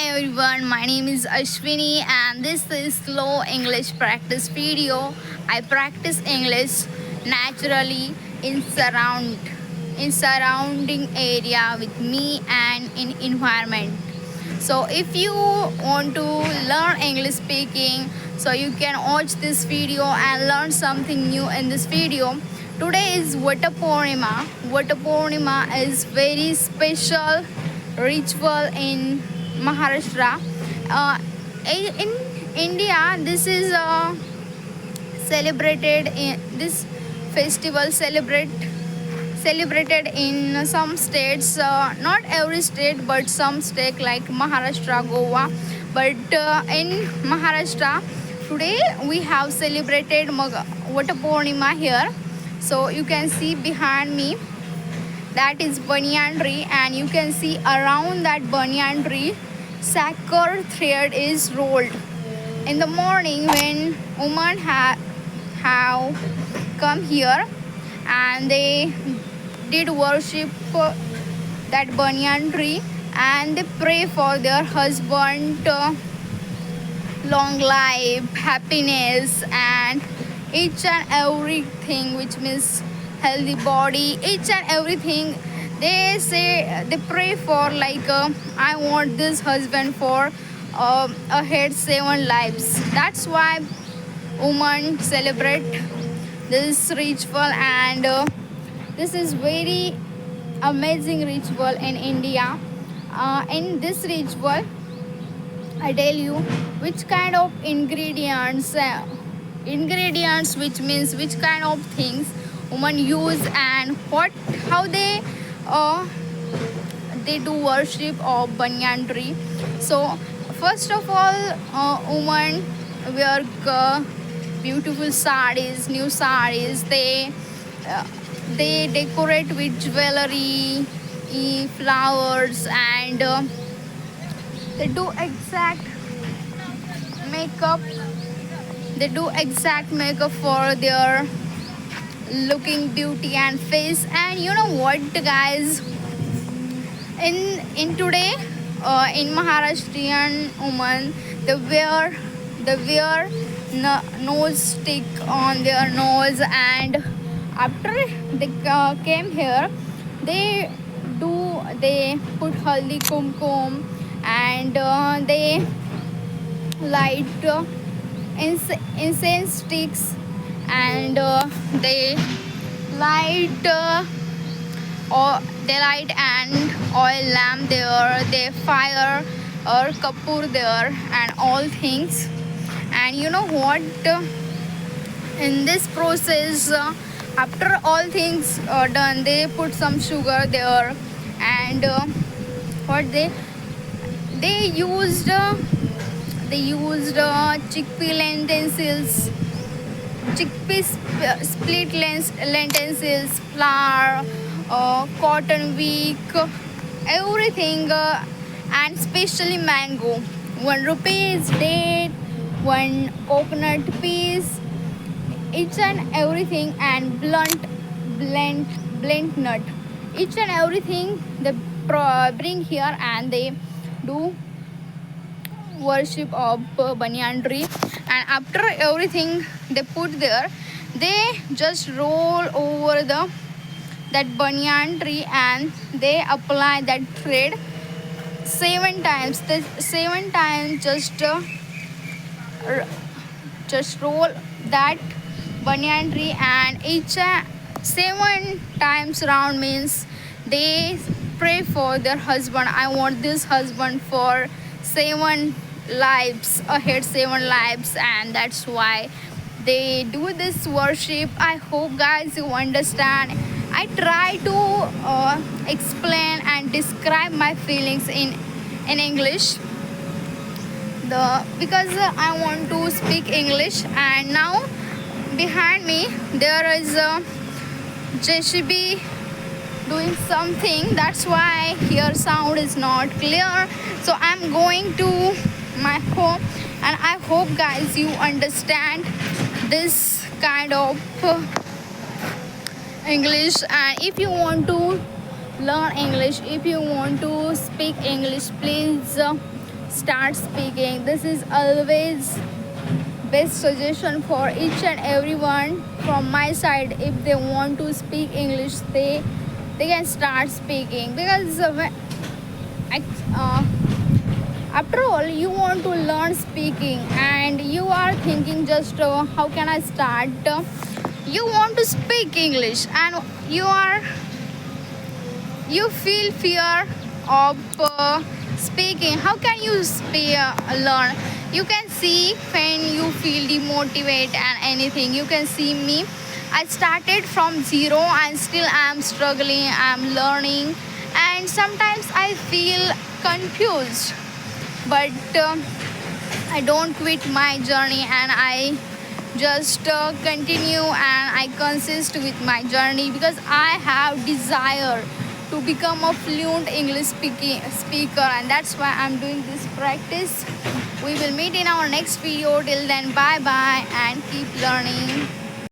everyone, my name is Ashwini and this is slow English practice video. I practice English naturally in surrounding area with me and in environment. So if you want to learn English speaking, so you can watch this video and learn something new in this video. Today is Vata Purnima. Vata Purnima is very special ritual in Maharashtra. In India, this is celebrated in this festival celebrated in some states, not every state but some state like Maharashtra, Goa. But in Maharashtra today we have celebrated Vata Purnima here. So you can see behind me, that is banyan tree, and you can see around that banyan tree sacred thread is rolled. In the morning when women have come here and they did worship that banyan tree and they pray for their husband long life, happiness, and each and everything, which means healthy body, each and everything. They pray for, like, I want this husband for ahead 7 lives. That's why women celebrate this ritual, and this is very amazing ritual in India. In this ritual, I tell you which kind of ingredients, which means which kind of things women use, and how they do worship of banyan tree. So first of all, women wear beautiful sarees, new sarees. They decorate with jewelry, flowers, and they do exact makeup. They do exact makeup for their looking beauty and face. And you know what, guys, in today, in Maharashtrian women, they wear nose stick on their nose, and after they came here, they put haldi kumkum, and they light incense sticks, and they light an oil lamp there. They fire or kapoor there and all things. And you know what, in this process, after all things are done, they put some sugar there, and what they used chickpea split lentils, flour, cotton weak, everything, and especially mango. 1 rupee is date, 1 coconut piece, each and everything, and blend nut. Each and everything they bring here, and they do worship of banyan tree. And after everything they put there, they just roll over that banyan tree, and they apply that thread 7 times. The 7 times just roll that banyan tree, and each 7 times round means they pray for their husband. I want this husband for 7 lives, ahead 7 lives, and that's why they do this worship. I hope, guys, you understand. I try to explain and describe my feelings in English, because I want to speak English. And now behind me there is a JCB doing something. That's why here sound is not clear. So I'm going to my home, and I hope, guys, you understand this kind of English. And if you want to learn English, if you want to speak English, please start speaking. This is always best suggestion for each and everyone from my side. If they want to speak English, they can start speaking, because uh, after all, you want to learn speaking and you are thinking just how can I start. You want to speak English and you feel fear of speaking. How can you learn? You can see when you feel demotivated and anything. You can see me. I started from zero and still I am struggling. I am learning, and sometimes I feel confused. But I don't quit my journey, and I just continue and I consist with my journey, because I have desire to become a fluent English speaker, and that's why I'm doing this practice. We will meet in our next video. Till then, bye bye and keep learning.